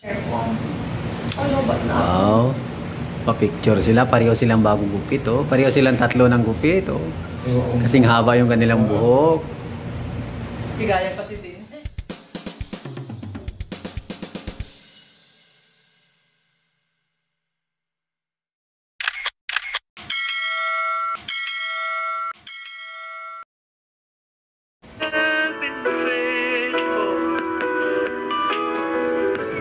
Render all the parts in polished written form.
Wow. Pa-picture sila. Pareho silang bagong gupit. Oh. Pareho silang tatlo ng gupit. Oh. Kasing haba yung kanilang buhok. Kigaya pa si Din.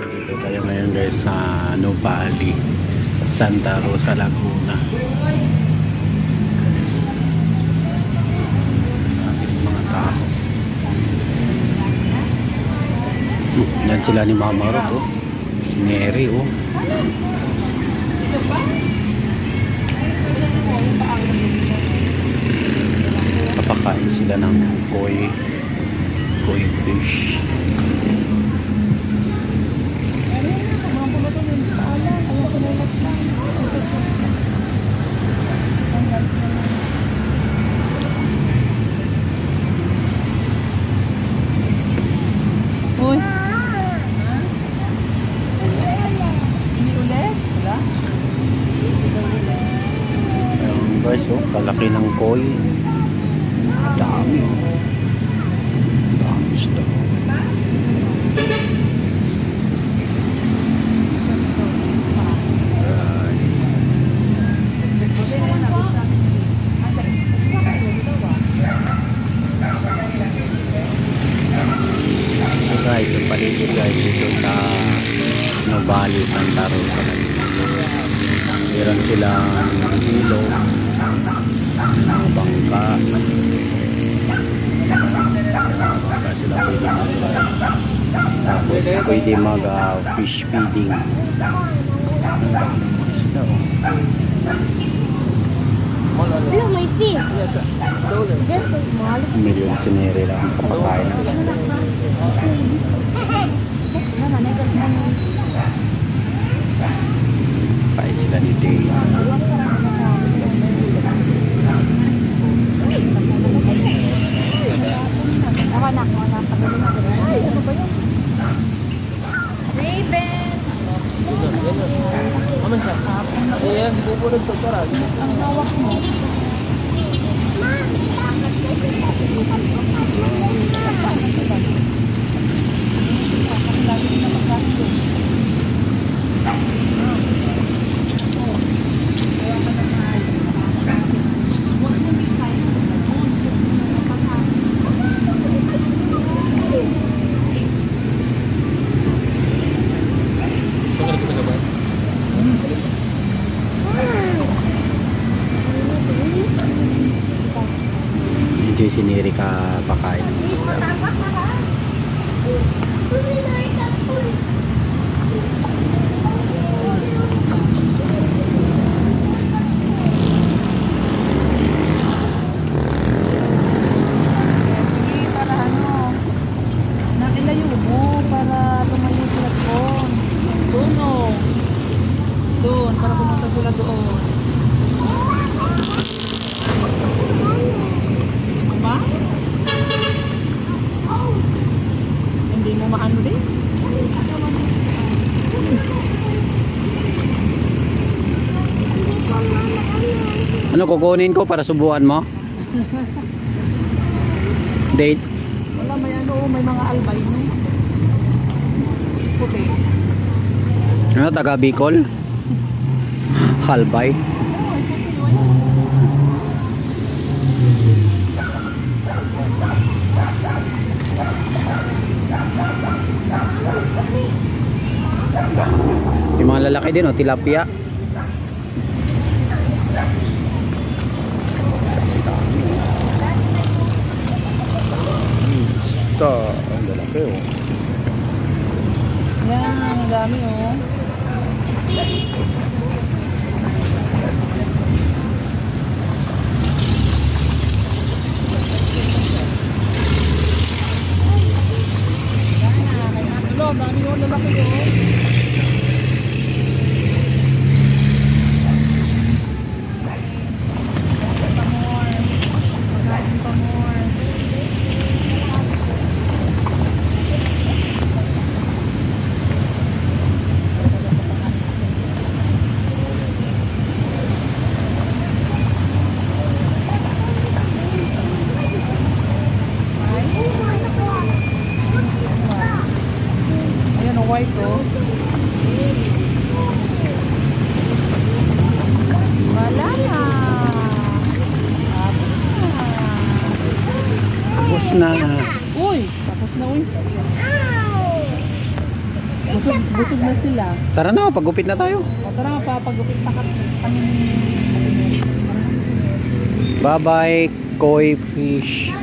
Dito tayo ngayon guys sa Nubali, Santa Rosa, Laguna. Mga tao. Yan sila ni Mama Ro, oh. Neri, oh. Kapakain sila ng koi fish. Guys, oh, kalaki ng koi. Dami, oh. Dami isda. So guys, yung paligid guys dito sa Nubali, Santa Rosa. Meron silang ilog, bangka sila pwede tapos pwede mag fish feeding. May fish. Just a small. Million sinere lang ang kapakain ng isda. Kain sila ni Day. Raven! Aman siya. Ayan, bubulog to siya. Ang hawak mo. Hindi siniri ka pakain. Doon, para pumunta sila doon. Hindi mo ba? Hindi mo maano din? Ano kukunin ko para subukan mo? Date? Wala, may ano, may mga albino. Puti. Ano, taga Bicol? Halbay. Yung mga lalaki din, oh, tilapia. Ito, ang lalaki, oh. Yan, ang dami, oh. Ang dami, oh, lalaki, oh. white oh. Wala na. Tapos na. Uy, tapos na uy. Busog na sila. Tara na, paggupit na tayo. O tara nga, papagupit pa kami. Bye-bye, koi fish.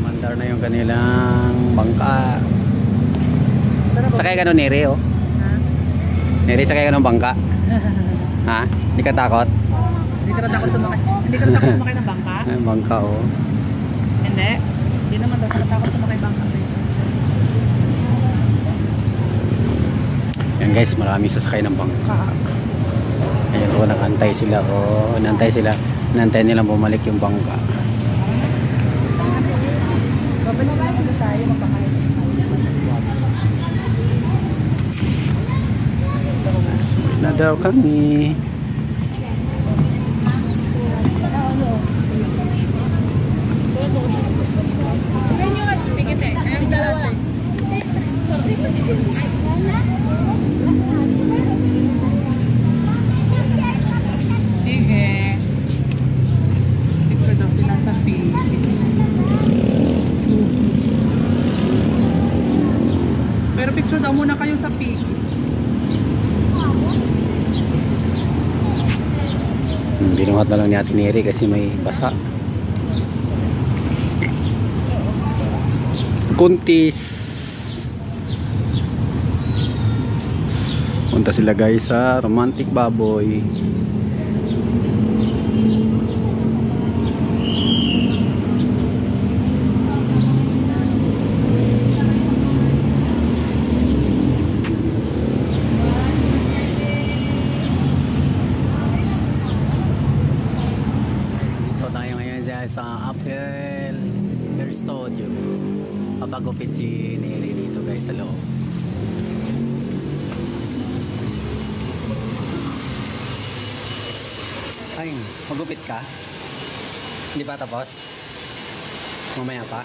Mandar na yung kanilang bangka. Sakay ka nun, Neri, oh. Neri, sakay ka ng bangka. Ha? Hindi ka takot? Hindi ka natakot sumakay ng bangka? Bangka, oh. Hindi. Hindi naman daw natakot sumakay bangka. Yan guys, marami sasakay ng bangka. Ayan, oh, nakantay sila, oh. Nantay sila. Nantay nilang bumalik yung bangka. Babalik na tayo, magpakalit. Na daw kami. Sige. Picture daw sila sa peak. Pero picture daw muna kayo sa peak. Binuhat na lang ni Ate Neri kasi may basa. Kuntis. Punta sila guys sa Romantic Baboy. Sa Apple Hair Studio. Papagupit si Neri dito guys sa loob. Ay, magupit ka? Hindi pa tapos? Mamaya pa?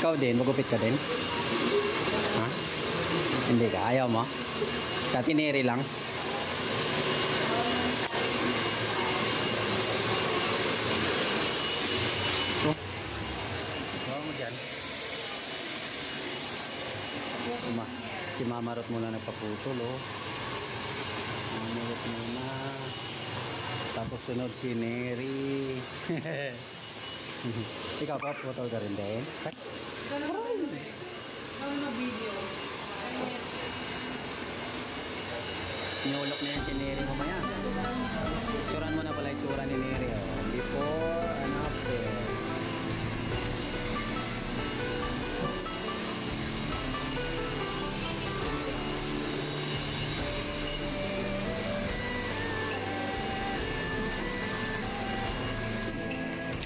Ikaw din, magupit ka din? Ha? Hindi ka? Ayaw mo? Sa Neri lang? Si Mama Rot muna nagpaputol, oh. Mama Rot muna. Tapos sunod si Neri. Ikaw pa, putol ka rin din? Inulok na yan si Neri mamaya. Isuran mo na pala isura ni Neri, oh. Before and after.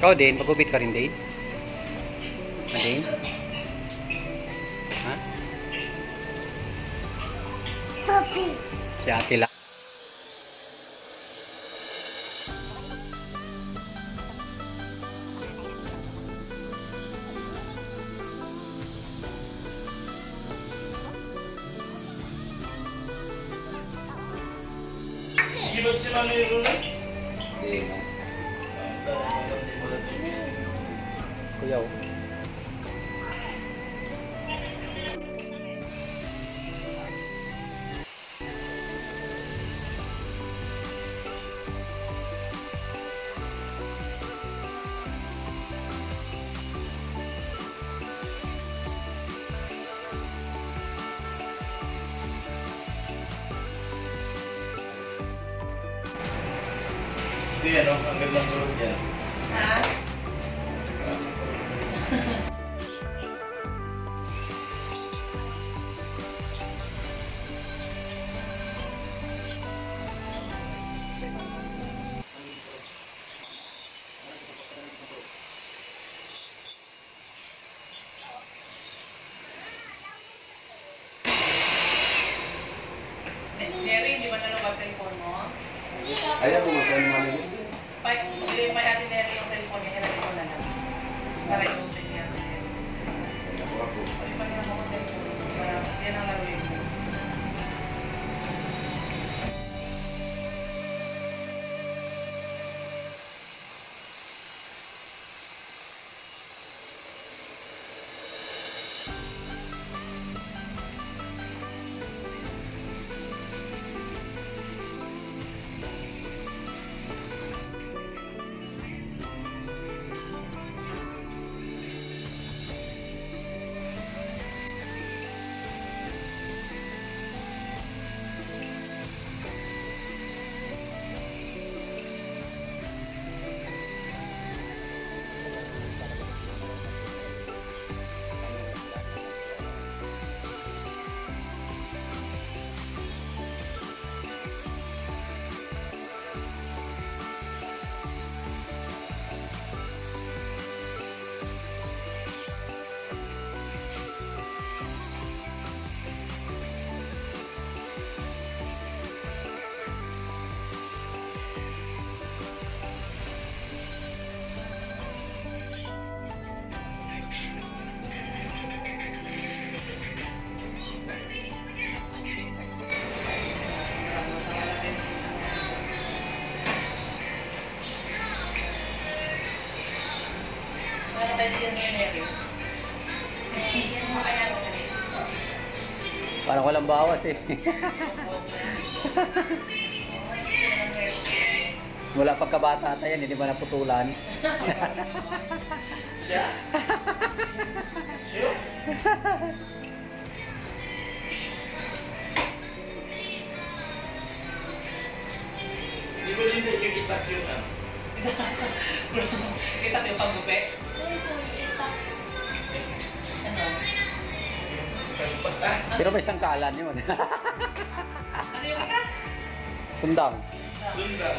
Ikaw din, magupit ka rin din? Din? Ha? Puppy. Si Ate lang. Kuyaw. Hindi, ano? Ang gandang tulog niya. Ha? Ayaw mo magkano naman yun? May atin na yung cellphone niya, hinagin ko na lang. Para yung check niya. Ay, pag ako cellphone. Yan ang laro yun. Parang walang bawas eh. Mula pagkabata ata yan, hindi ba naputulan? Siya? Siya? Hindi ko din sa inyo kitak yun ah. Kita yung pag-gupit? Ano? Basta. Pero may sangkalan yun. Ano yung kita? Sundang. Sundang.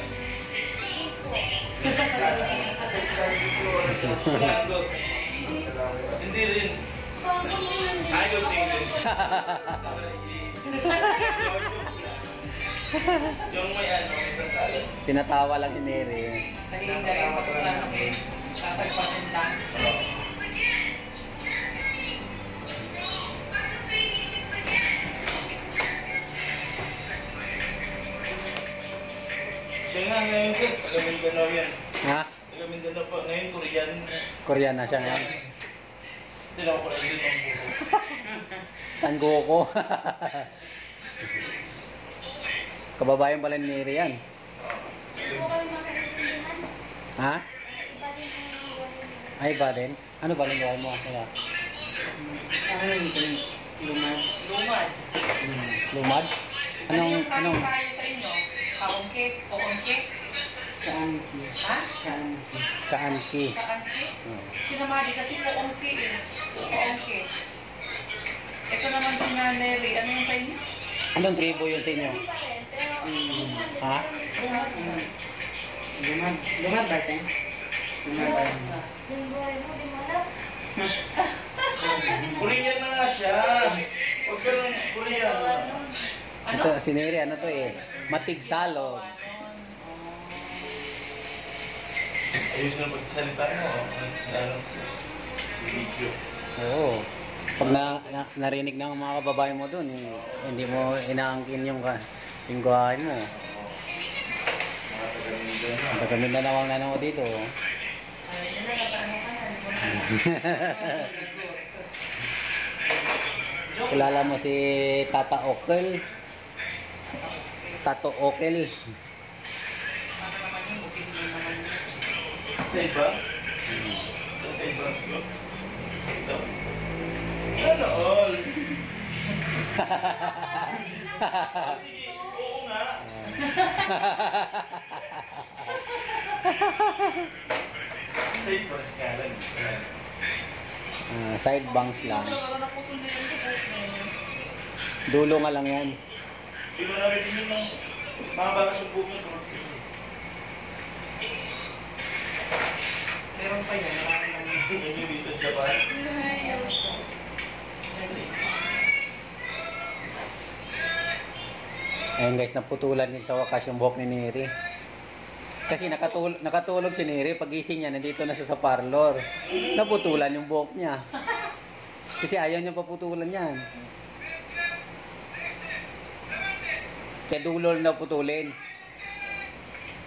Hindi rin. Ayaw tingin. Yung may ano, isang kalan. Tinatawa lang ni Neri. Naging pa sa akin. Sasagpasin lang. Siya nga ngayon sir, taga Mindanao yan. Ha? Taga Mindanao po, ngayon Korean. Korean na siya ngayon. Tinaw ko lang yun ang buko. San Goku. Kababayan pala ni Neri yan. Ha? Ay, iba din? Ano ba lingwahan mo? Kaya? Lumad. Lumad? Anong tayo sa inyo? Kaungke? Kuungke? Kaanki. Ha? Kaanki. Kaanki. Kaungke? Oh. Sinamadi kasi kuungke eh. Kuungke. Ito naman si Neri. Ano yung sa inyo? Anong tribo yun sa inyo? Ha? Lumad ba ito? Lumad ba ito? Yung buhay mo, di mo alam. Korean na nga siya. Huwag ka lang Korean. Ano? Ito, si Neri, ano to eh? Matigsalo. Ayos na pagsasalita mo. Ano video. Oo. Pag narinig ng mga kababayan mo dun, hindi mo inaangkin yung lingwahan mo. Mga taga Mindanao. Baka Mindanao ang nanaw dito. Kilala mo si Tata Okel? Tato Okel. Sa ibang? Sa ibang ko? Ito. Ano all? Sige, oo nga. Sa ibang skalan. Side banks lang. Dulo nga lang yan. Hindi mo namin din yung mga baka subukan ko. Meron pa yun. Yung dito sa bahay. Ayun guys, naputulan din sa wakas yung buhok ni Neri. Kasi nakatulog si Neri. Pagising niya, nandito na siya sa parlor. Naputulan yung buhok niya. Kasi ayaw niya paputulan yan. Kaya dulo na putulin.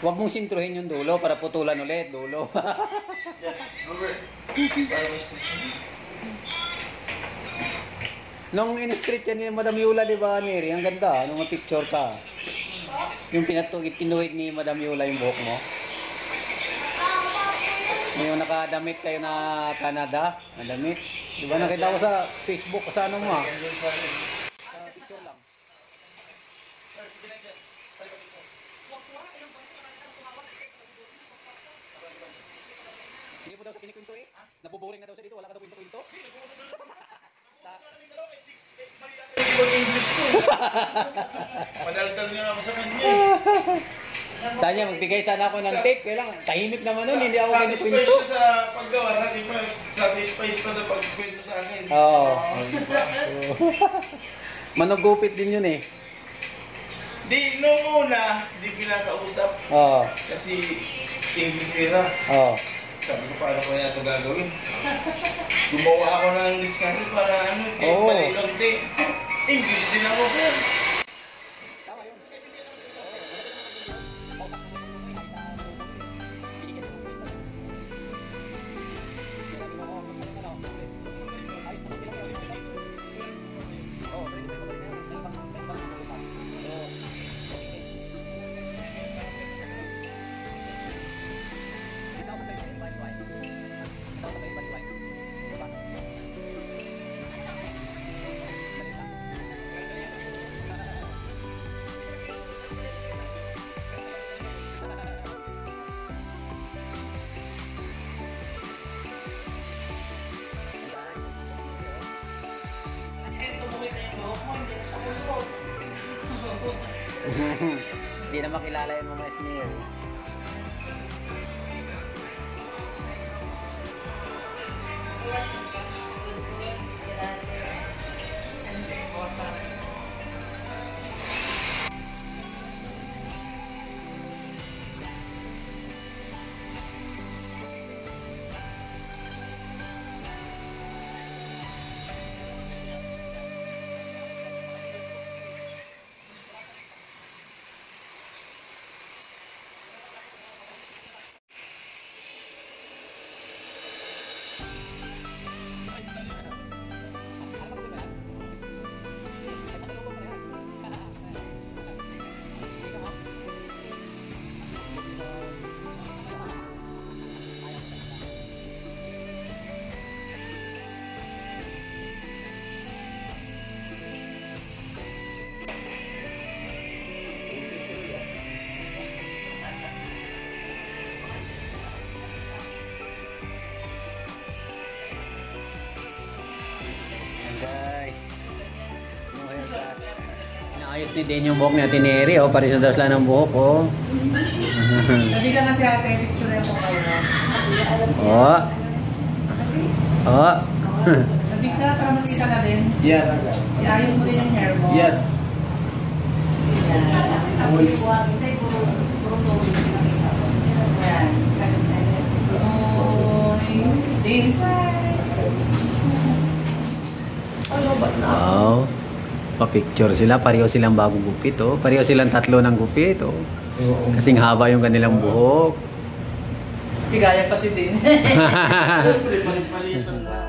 Huwag mong sintruhin yung dulo para putulan ulit. Dulo. Robert, para may station. Nung in-street yan ni Madam Yula, di ba, Neri? Ang ganda. Nung picture ka. Yung tinuwid ni Madam Yula yung buhok mo. Yung nakadamit kayo na Canada. Nadamit. Di ba nakita ko sa Facebook? Sa ano mo? Sa picture lang. Hindi mo daw sa kinikwento eh. Nabuboring na daw siya dito. Wala ka daw kwento-kwento. English ko. Madaldal nga ako sa kanya. Saan niya, magbigay sana ako ng tape. Kaya lang, tahimik naman nun. Hindi ako Satisfied kinikwento. siya sa paggawa. Satisfied pa sa pagkwento sa akin. Oo. Manugupit din yun eh. Di, nung una, di pinakausap. Oo. Kasi English sila. Oo. Sabi ko, paano ko yan ito gagawin? Gumawa ako ng discount para ano, kaya Oo. palilonte. English din ako, sir. Hindi na makilala yung mga smear. Guys, yung haircut. Inaayos ni Den yung buhok ni Ate Neri, oh. Paris na daw sila ng buhok, oh. Hindi ka kasi ate, picture ko kayo. Oh. Oh. Sabi ka, para makita ka din. Yan. Iayos mo din yung hair mo. Yan. Wow. Pa-picture sila. Pareho silang bagong gupit, oh. Pareho silang tatlo ng gupit, oh. Kasing haba yung kanilang buhok. Bigaya pa si Din. Palisan na.